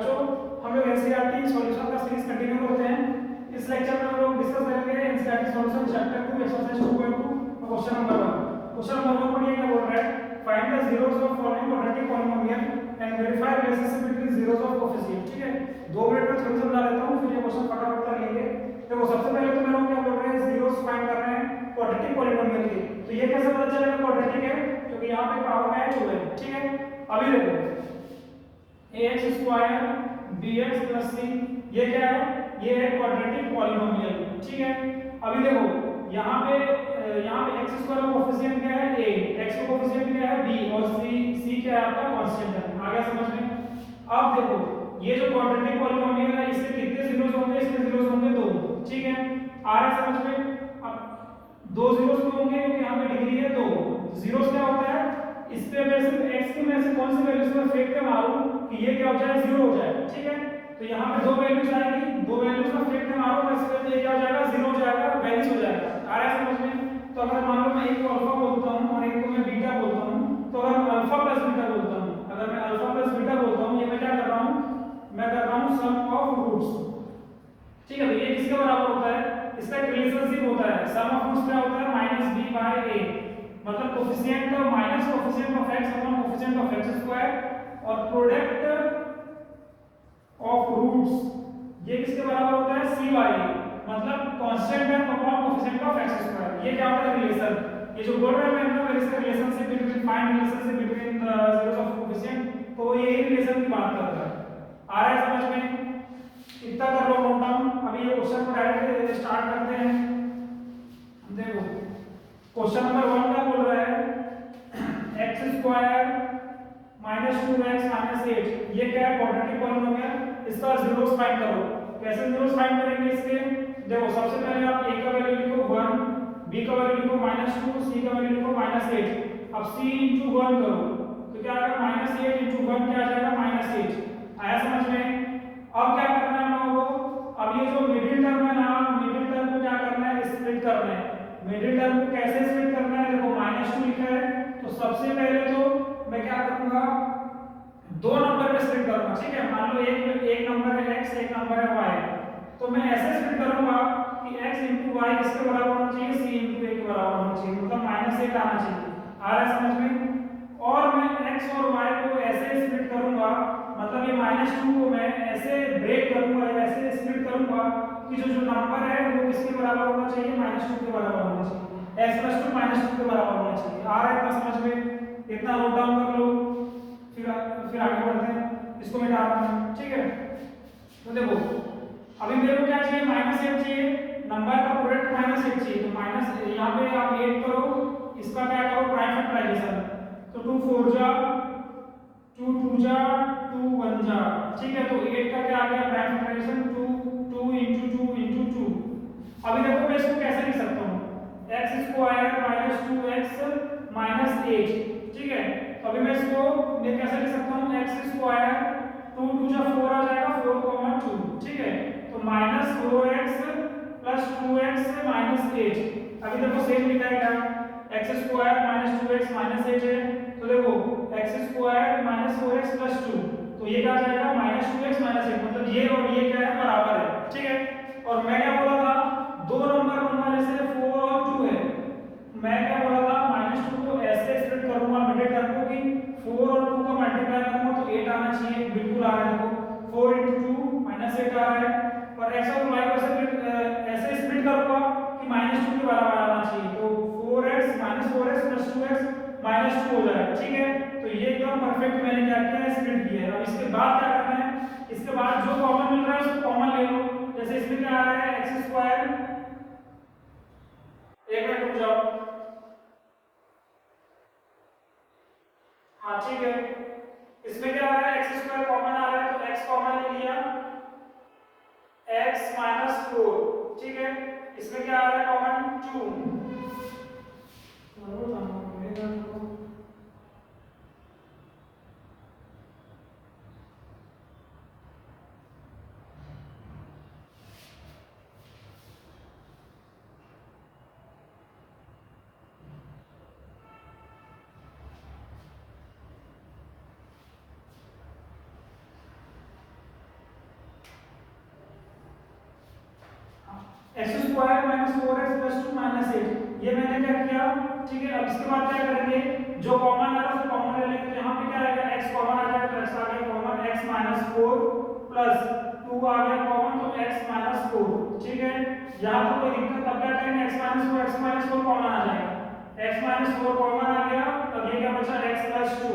बच्चों हम लोग एनसीईआरटी सॉल्यूशन का सीरीज कंटिन्यू करते हैं। इस लेक्चर में हम लोग डिस्कस करेंगे NCERT solution chapter 2 exercise 2.2 question number 1। Question number 1 पढ़िए क्या बोल रहा है, find the zeros of following quadratic polynomial and verify relationship between zeros of coefficient। ठीक है, 2 मिनट में थोड़ी समझा देता हूं, फिर ये क्वेश्चन फटाफट कर लेंगे। देखो सबसे पहले तो मेरे को क्या बोल रहे हैं, zeros फाइंड कर रहे हैं क्वाड्रेटिक पॉलीनोमियल के। तो ये कैसे पता चलेगा क्वाड्रेटिक है, क्योंकि यहां पे पावर ऐड हुए हैं। ठीक है, अभी देखो ax square bx plus c ये क्या है, ये है क्वाड्रेटिक पॉलीनोमियल। ठीक है, अभी देखो यहाँ पे x स्क्वायर का कोफिशिएंट क्या है a, x का कोफिशिएंट क्या है b और c क्या है आपका कांस्टेंट है। आ गया समझ में। अब देखो ये जो क्वाड्रेटिक पॉलीनोमियल है इसके कितने जीरोस होंगे, इसके जीरोस होंगे 2। ठीक है, आ रहा है समझ में। अब 2 जीरोस क्यों होंगे, क्योंकि यहाँ पे डिग्री है 2। जीरोस क्या होता है, इस पे मैं सिर्फ x की में से कौन सी वैल्यू से फेंक के मारूं कि ये क्या हो जाए, 0 हो जाए। ठीक है, तो यहाँ पे 2 वैल्यूज आएगी, 2 वैल्यूज का फेंक के मारूं तो ये क्या हो जाएगा, 0 हो जाएगा, वैनिश हो जाएगा। आ रहा है समझ में। तो अगर मान लो मैं एक को अल्फा बोलता हूं और एक को मैं बीटा बोलता हूं, तो अगर मैं अल्फा प्लस बीटा बोलता हूं, अगर मैं अल्फा प्लस बीटा बोलता हूं, ये मैं क्या कर रहा हूं, मैं कर रहा हूं सम ऑफ रूट्स। ठीक है, तो ये किसके बराबर होता है, इसका एक रिलेशनशिप होता है। सम ऑफ रूट्स क्या होता है, -b/a, मतलब coefficient minus coefficient of x upon coefficient of x square और प्रोडक्ट ऑफ रूट्स ये किसके बराबर होता है, c/a, मतलब constant term upon coefficient of x square. ये क्या होता है, रिलेशन। ये जो बोल रहा है मैं अपना इसका relationship between find relationship between the zeros of coefficient, तो ये रिलेशन की बात कर रहा है। आ रहा है समझ में। इतना कर लो नोट डाउन। अभी ये क्वेश्चन को डायरेक्ट स्टार्ट करते हैं। देखो क्वेश्चन नंबर 1 क्या बोल रहा है, x स्क्वायर -2x -8 ये क्या है, क्वाड्रेटिक पॉलीनोमियल। इसका जीरोस फाइंड करो। कैसे जीरोस फाइंड करेंगे इसके, देखो सबसे पहले आप a का वैल्यू लिखो 1, b का वैल्यू लिखो -2, c का वैल्यू लिखो -8। अब c * 1 करो तो क्या आएगा, -8 * 1 क्या आ जाएगा, -8। आया समझ में। अब क्या करना है हम लोगों को, अब ये जो मिडिल टर्म है ना, मिडिल टर्म को क्या करना है, स्प्लिट करना है। मिडिल टर्म को कैसे स्प्लिट करना है, देखो -2 लिखा है तो सबसे पहले तो मैं क्या करूंगा, 2 नंबर में स्प्लिट करूंगा। ठीक है, मान लो एक नंबर है x, एक नंबर है y, तो मैं ऐसे स्प्लिट करूंगा कि x * y किसके बराबर होना चाहिए, c * a के बराबर होना चाहिए, मतलब -8 आना चाहिए। आ रहा है समझ में। और मैं x और y को ऐसे स्प्लिट करूंगा, मतलब ये -2 को मैं ऐसे ब्रेक करूंगा, ऐसे स्प्लिट करूंगा कि जो नंबर है वो किसके बराबर होना चाहिए, -2 के बराबर होना चाहिए। x + 2 -2 के बराबर होना चाहिए। आ रहा है इतना समझ में। इतना नोट डाउन कर लो, फिर आगे बढ़ते हैं। इसको मिटा रहा हूं। ठीक है, तो देखो अभी मेरे को क्या चाहिए, -8 चाहिए, नंबर का प्रोडक्ट -8 चाहिए। तो माइनस यहाँ पे आप 8 करो, इसका क्या करो, प्राइम फैक्टराइजेशन। तो 2 4 जा 2 2 जा 2 1 जा। ठीक है, तो 8 का क्या आ गया, प्राइम फैक्टराइजेशन 2 2 * 2 * 2। अभी देखो मैं इसको कैसे लिख सकता हूँ, x स्क्वायर -2x -8। ठीक है, तो अभी मैं इसको मैं कैसे लिख सकता हूँ, x स्क्वायर 2 2 जा 4 आ जाएगा, 4 2। ठीक है, तो -4x + 2x -8। अभी देखो सेम लिखा है क्या, x स्क्वायर -2x -8 है, तो देखो x स्क्वायर -4x + 2, तो ये क्या आ जाएगा, -2x -8, मतलब ये और ये क्या है, बराबर है। ठीक है, और मैं क्या बोला था, 2 नंबर लूंगा, जैसे 4 और 2 है, मैं क्या बोला था, -2 को ऐसे स्प्लिट करूंगा मिडिल टर्म को कि 4 और 2 को मल्टीप्लाई करूंगा तो 8 आना चाहिए। बिल्कुल आ रहा है, देखो 4 * 2 -8 आ रहा है। और x और y को ऐसे स्प्लिट करूंगा कि -2 के बराबर आना चाहिए, तो 4x -4x + 2x -2 हो जाएगा। ठीक है, तो ये एकदम परफेक्ट मैंने क्या किया है, स्प्लिट किया है। अब इसके बाद क्या करना है, इसके बाद जो कॉमन मिल रहा है उसको कॉमन ले लो। जैसे इसमें क्या आ रहा है, x स्क्वायर, एक मिनट रुक जाओ। हाँ ठीक है, इसमें क्या आ रहा है, x स्क्वायर कॉमन आ रहा है, तो x कॉमन ले लिया, x -4। ठीक है, इसमें क्या आ रहा है common, 2। X square minus 4x plus 2 minus 8, ये मैंने क्या किया, ठीक है। अब इसके बाद क्या करेंगे, जो कॉमन आ रहा है उसको कॉमन ले लेंगे, तो यहाँ पे क्या आएगा, x कॉमन आ जाएगा, तो x आ गया कॉमन, x माइनस 4 प्लस 2 आ गया कॉमन, तो x माइनस 4, ठीक है। यहाँ तो कोई दिक्कत, अब क्या करेंगे, x माइनस 4 कॉमन आ जाएगा, x माइनस 4 कॉमन आ गया, अब ये क्या बचा, x प्लस 2।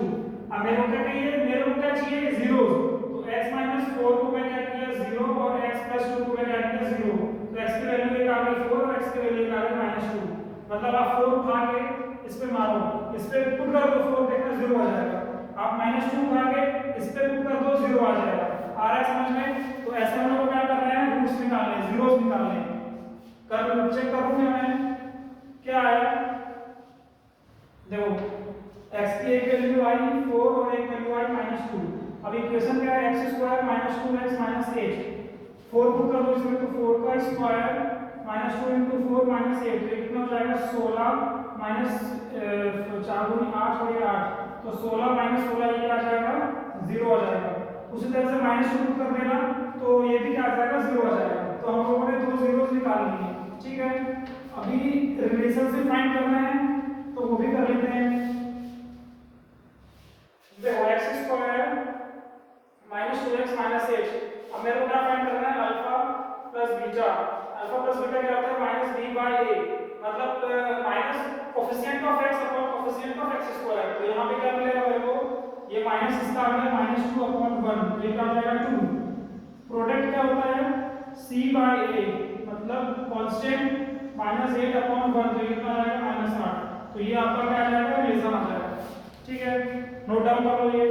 अब मेरे को क्या चाहिए, मेरे को क्या चाहिए, जीरो, तो x माइनस 4 को मैं क्या किया 0 और x प्लस 2 को मैं क्या किया 0, तो x की वैल्यू एक आ गई 4 और x की वैल्यू एक आ गई -2, मतलब आप 4 उठा के इस पे मारो, इस पे पुट कर दो, 4 देखना 0 आ जाएगा, आप -2 उठा के इस पे पुट कर दो, 0 आ जाएगा। आ रहा है समझ में? तो ऐसे हम लोग क्या कर रहे हैं, रूट्स निकालने हैं, जीरोस निकालने हैं। कर चेक करूंगा मैं क्या आया, देखो x की एक वैल्यू आई 4 और एक वैल्यू आई -2। अब इक्वेशन क्या है, x square minus 2x minus 8, 4 put कर दो इसमें, तो 4 का स्क्वायर माइनस 2 इंटू 4 माइनस 8, तो कितना हो जाएगा 16 माइनस 4 गुनी 8 और ये 8, तो 16 माइनस 16 ये आ जाएगा 0 आ जाएगा। उसी तरह से -2 पुट कर देना, तो ये भी क्या आ जाएगा 0 आ जाएगा। तो हम लोगों ने दो जीरोस निकाल लिए, ठीक है। अभी रिलेशनशिप फाइंड करना है, तो वो भी कर लेते हैं। देखो x square minus 2x minus 8, अब मेरे को क्या फाइंड करना है, alpha plus beta. Alpha plus beta क्या होता है, माइनस बी बाई ए, मतलब minus coefficient of x upon coefficient of x square. तो यहाँ पे क्या मिलेगा मेरे को, ये माइनस इसका आ गया -2 अपॉन 1, ये क्या हो जाएगा 2। प्रोडक्ट क्या होता है, c बाई a, मतलब कांस्टेंट -8 अपॉन 1, तो ये कितना आ जाएगा -8। तो ये आपका क्या आ जाएगा, रिलेशन आ जाएगा, ठीक है। नोट डाउन कर लो ये।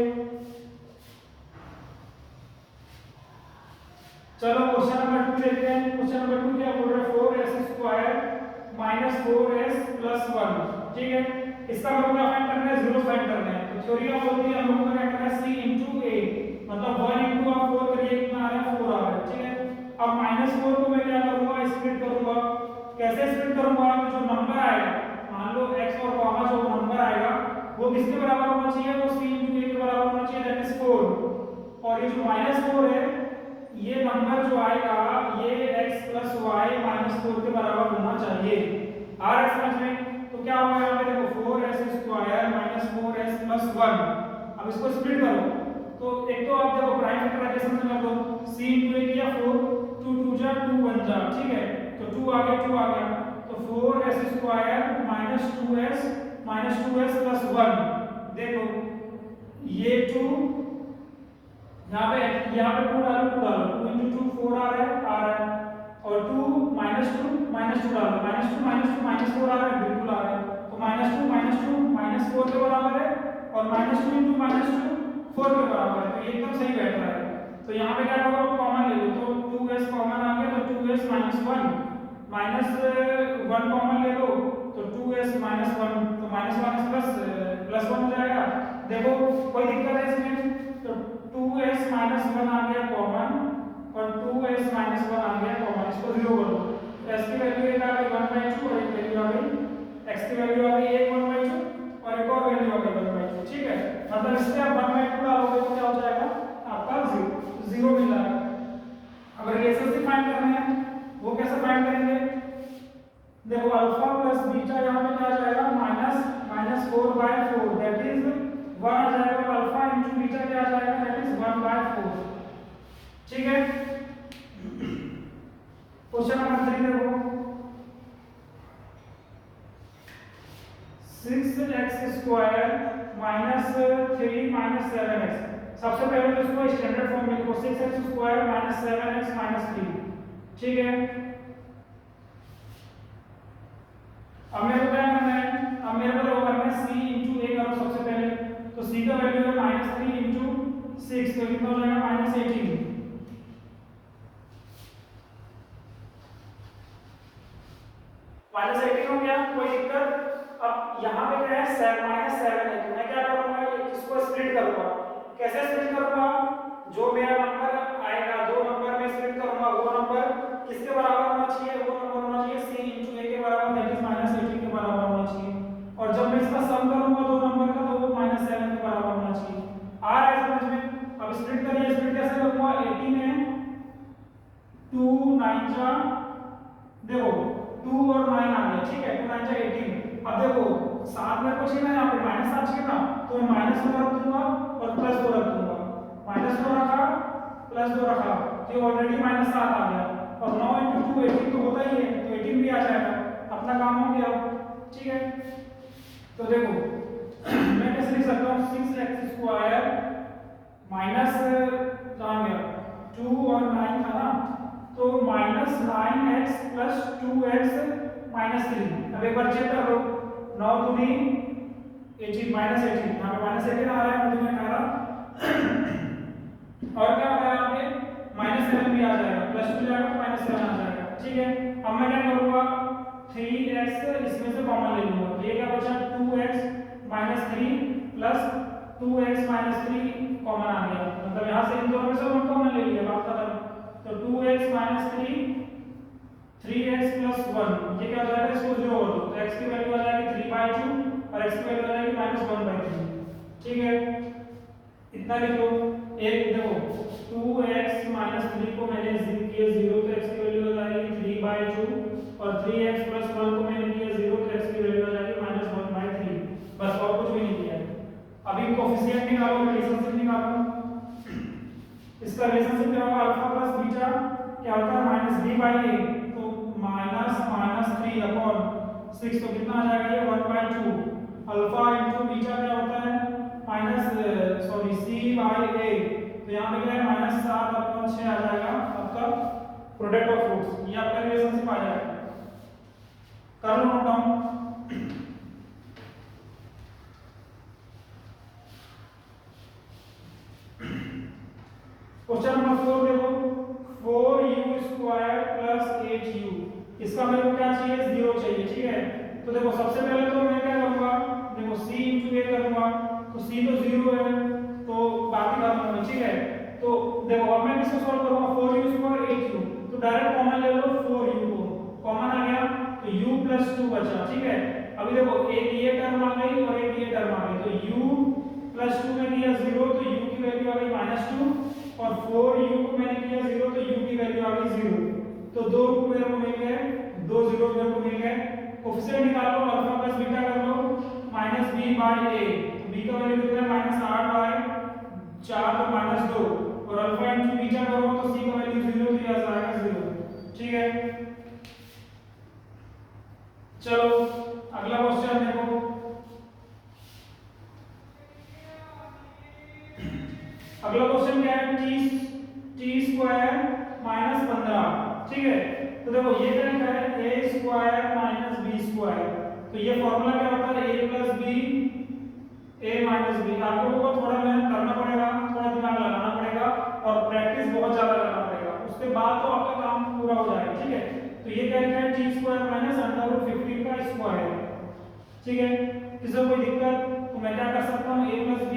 चलो क्वेश्चन नंबर 2 देखते हैं। क्वेश्चन नंबर 2 क्या बोल रहा है, 4s square minus 4s plus 1, ठीक है। इसका मतलब क्या फाइंड करना है, जीरो फाइंड करना है। तो थ्योरी क्या बोलती है, हम लोगों को क्या करना है, c into a, मतलब 1 into आप 4 करिए, कितना आ रहा है 4 आ रहा है, ठीक है। अब -4 को मैं क्या करूंगा, स्प्लिट करूंगा। कैसे स्प्लिट करूंगा, जो नंबर आएगा, मान लो x और कॉमा जो नंबर आएगा वो किसके बराबर होना चाहिए, वो c into a के बराबर होना चाहिए, दैट इज 4। और ये जो -4 है, ये नंबर जो आएगा ये x प्लस वाई माइनस 4 के बराबर होना चाहिए। आ रहा है समझ में? तो क्या होगा यहाँ पे, देखो 4s square minus 4s plus 1। अब इसको स्प्लिट करो, तो एक तो आप देखो प्राइम फैक्टराइजेशन से कर दो, c into a किया 4, 2 2 जा 2 1 जा, ठीक है। तो 2 आ गया 2 आ गया, तो 4s square minus 2s plus 1। देखो ये 2 यहाँ पे 2 डालो, 2 into 2 4 आ रहा है, और 2 -2 डालो, -2 -4 आ रहा है, बिल्कुल आ रहा है। तो -2 -4 के बराबर है, और -2 into -2 4 के बराबर है, तो ये एकदम सही बैठ रहा है। तो यहाँ पे क्या करो, कॉमन ले लो, तो 2s कॉमन आ गया, तो 2s -1 -1 कॉमन ले लो, तो 2s -1, तो -1 प्लस 1 हो जाएगा। देखो कोई दिक्कत है इसमें, तो 2s -1 आ गया कॉमन, और 2s -1 आ गया कॉमन, इसको 0 कर दो। तो s की वैल्यू एक आ गई 1/2 और एक वैल्यू आ गई, x की वैल्यू आ गई 1/2 और एक और वैल्यू आ गई 1/2, ठीक है। मतलब इससे आप 1/2 डालोगे तो क्या हो जाएगा आपका 0 मिल रहा है। अब रिलेशनशिप फाइंड करना है, वो कैसे फाइंड करेंगे, देखो अल्फा प्लस बीटा यहाँ पे क्या आ जाएगा, -4/4, दैट इज 1 आ जाएगा, तो अल्फा इंटू बीटा क्या आ जाएगा, दैट इज 1/4, ठीक है। क्वेश्चन नंबर 3 देखो, 6x square minus 3 minus 7x। सबसे पहले तो इसको स्टैंडर्ड फॉर्म में लिखो, 6x square minus 7x minus 3, ठीक है। अब मेरे को क्या करना है, अब मेरे को देखो करना है c into a करो सबसे पहले, तो c का वैल्यू है -3 into 6, तो कितना हो जाएगा -18। -18 हो गया, कोई दिक्कत। अब यहाँ पे क्या है, -7 है, तो मैं क्या करूंगा, इसको स्प्लिट करूंगा। कैसे स्प्लिट करूंगा, जो मेरा नंबर आएगा, दो नंबर में स्प्लिट करूंगा, वो नंबर किसके बराबर होना चाहिए, वो नंबर होना चाहिए c into a के बराबर, दैट इज -18 के बराबर होना चाहिए। और जब मैं इसका सम करूंगा दो नंबर का, तो वो -7 के बराबर होना चाहिए। आ रहा है समझ में? अब स्प्लिट करिए, स्प्लिट कैसे करूंगा, 18 है 2 9 जा देखो 2 और 9 आ गया, ठीक है, 2 9 जा 18। अब देखो 7 मेरे को चाहिए ना, यहाँ पे -7 चाहिए ना, तो मैं -2 रख दूंगा और +2 रख दूंगा। -2 रखा +2 रखा तो ऑलरेडी -7 आ गया, और 9 × 2 18 तो होता ही है, तो 18 भी आ जाएगा, अपना काम हो गया, ठीक है। तो देखो मैं कैसे लिख सकता हूँ, 6x² माइनस कहाँ गया 2 और 9 था ना, तो -9x + 2x - 3। अब एक बार चेक कर लो, 9 दूनी 18 -18, यहाँ पे -18 आ रहा है, 9 दूनी 18 और क्या आ रहा है यहाँ पे -7 भी आ जाएगा, +2 जाएगा तो -7 आ जाएगा, ठीक है। अब मैं क्या करूँगा 3x इसमें से कॉमन ले लूँगा, ये क्या बचा 2x - 3 + 2x - 3 कॉमन आ गया, मतलब यहाँ से इन दोनों में से 1 कॉमन ले लिया, बात खत्म। तो 2x - 3 3x + 1 ये क्या हो जाएगा, इसको 0 कर दो तो x की वैल्यू आ जाएगी 3/2 और x की वैल्यू आ जाएगी -1/3, ठीक है। इतना लिख लो। एक देखो 2x - 3 को मैंने किया 0 तो x की वैल्यू हो जाएगी 3/2 और 3x + 1 को मैंने किया 0 तो x की वैल्यू हो जाएगी -1/3, बस और कुछ भी नहीं किया। अभी कोएफिशिएंट निकालो, रिलेशनशिप निकालो। इसका रिलेशनशिप क्या होगा, अल्फा प्लस बीटा क्या होता है -b/a, तो -3/6 तो कितना आ जाएगा ये 1/2। अल्फा × बीटा क्या होता है c/a, तो यहाँ पे क्या है -7/6 आ जाएगा आपका प्रोडक्ट ऑफ रूट्स, ये आपका रिलेशनशिप आ जाएगा। कर लो नोट डाउन। क्वेश्चन नंबर 4 देखो, 4u² + 8u, इसका मेरे को क्या चाहिए 0 चाहिए, ठीक है। तो देखो सबसे पहले तो मैं क्या करूंगा, देखो c × a करूंगा, तो c तो 0 है तो बाकी कर लूंगा, ठीक है। तो देखो अब मैं इसको सॉल्व करूंगा 4u² 8u, तो डायरेक्ट कॉमन ले लो 4u को, कॉमन आ गया तो u + 2 बचा, ठीक है। अभी देखो एक ये टर्म आ गई और एक ये टर्म आ गई, तो u + 2 में किया 0 तो u की वैल्यू आ गई -2 और 4u को मैंने किया 0 तो u की वैल्यू आ गई 0, तो दो रूट मेरे को मिल गए, दो जीरो मेरे को मिल गए। कोएफिशिएंट निकालो, अल्फा प्लस बीटा कर लो -b/a, तो b का वैल्यू कितना है -8/4 तो -2 और अल्फा × बीटा करो तो c का वैल्यू 0 तो यह आ जाएगा 0, ठीक है। चलो अगला क्वेश्चन देखो, अगला क्वेश्चन क्या है t² -15, ठीक है। तो देखो ये क्या लिखा है a² - b², तो ये फॉर्मूला क्या होता है a + b a - b। आप लोगों को थोड़ा मेहनत करना पड़ेगा, थोड़ा दिमाग लगाना पड़ेगा और प्रैक्टिस बहुत ज्यादा करना पड़ेगा, उसके बाद तो आपका काम पूरा हो जाएगा, ठीक है। तो ये क्या लिखा है t² - √15 का स्क्वायर, ठीक है। किसी को कोई दिक्कत तो मैं क्या कर सकता हूँ a + b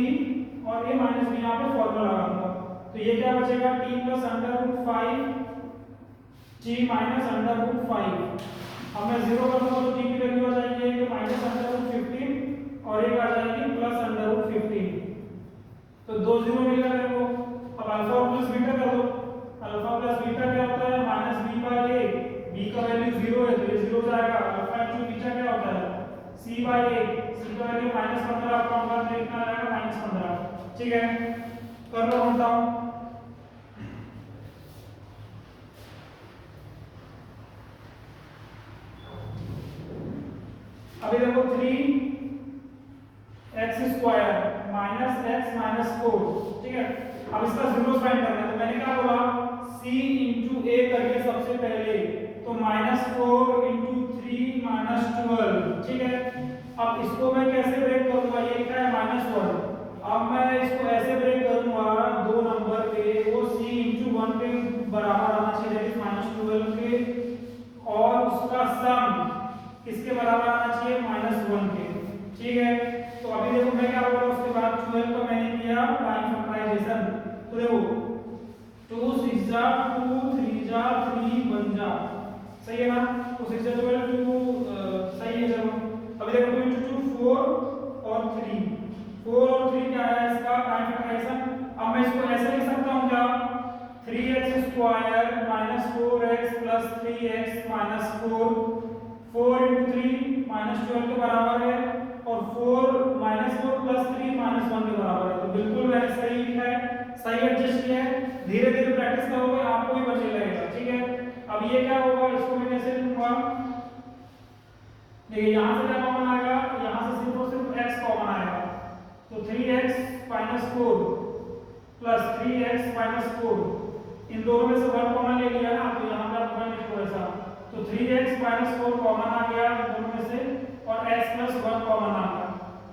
और a - b यहाँ पे फॉर्मूला लगाऊंगा, तो ये क्या बचेगा t + √5 t - √5। अब मैं 0 कर दूंगा तो t की वैल्यू आ जाएगी एक -√15 और एक आ जाएगी +√15, तो दो जीरो मिल गया मेरे को। अब अल्फा प्लस बीटा कर दो, अल्फा प्लस बीटा क्या होता है -b/a, b का वैल्यू 0 है तो ये 0 जाएगा। अल्फा × बीटा क्या होता है c/a, c का वैल्यू -15, आपका आंसर कितना आ जाएगा -15, ठीक है। कर लो नोट डाउन। अभी देखो 3x² - x - 4, ठीक है। अब इसका जीरो फाइंड करना है, तो मैंने क्या बोला c × a करिए सबसे पहले, तो -4 × 3 -12, ठीक है। अब इसको मैं कैसे ब्रेक करूंगा, ये लिखा है -1, अब मैं इसको ऐसे ब्रेक करूंगा दो नंबर पे, वो c × 1 के बराबर आना चाहिए, -12 के, और उसका सम किसके बराबर आना चाहिए -1 के, ठीक है। तो अभी देखो मैं क्या बोला, उसके बाद 12 का मैंने किया प्राइम फैक्टराइजेशन, तो देखो 2 6 जा 2 3 जा 3 1 जा, सही है ना, तो 6 जा 12 2 सही है। चलो अभी देखो 2 × 2 4 और 3 क्या है इसका प्राइम फैक्टराइजेशन। अब मैं इसको ऐसे लिख सकता हूँ क्या 3x square minus 4x plus 3x minus 4, 4 into 3 minus 12 के बराबर है और 4 माइनस 4 प्लस 3 माइनस 1 के बराबर है। तो बिल्कुल मैंने सही लिखा है, सही एडजस्ट किया है। धीरे धीरे प्रैक्टिस करोगे आपको भी बचे लगेगा, ठीक है। अब ये क्या होगा, इसको मैं कैसे लिखूंगा, देखिए यहाँ से क्या कॉमन आएगा, यहाँ से सिर्फ और सिर्फ x कॉमन आएगा, तो 3x minus 4 plus 3x minus 4, इन दोनों में से 1 कॉमन ले लिया ना, तो यहाँ पे आप 1 लिखो ऐसा, तो 3x माइनस 4 कॉमन आ गया इन दोनों में से और x प्लस 1 कॉमन आ गया।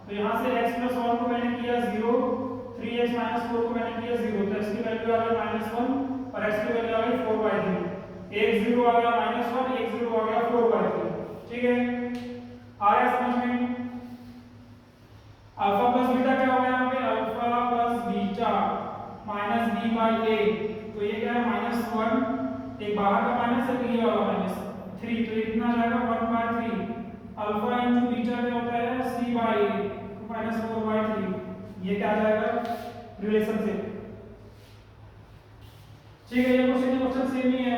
तो यहाँ से x प्लस 1 को मैंने किया 0, 3x माइनस 4 को मैंने किया 0, तो x की वैल्यू आ गई -1 और x की वैल्यू आ गई 4/3। एक 0 आ गया -1, एक 0 आ गया 4/3, ठीक है। आया समझ में? अल्फा प्लस बीटा क्या हो गया यहाँ पे, alpha plus beta minus b by a, तो ये क्या है -1, एक बाहर का माइनस है, ये वाला -3, तो ये कितना आ जाएगा 1/3। अल्फा इंटू बीटा क्या होता है c बाई a -4/3, ये क्या आ जाएगा रिलेशन से, ठीक है। ये क्वेश्चन सेम ही है।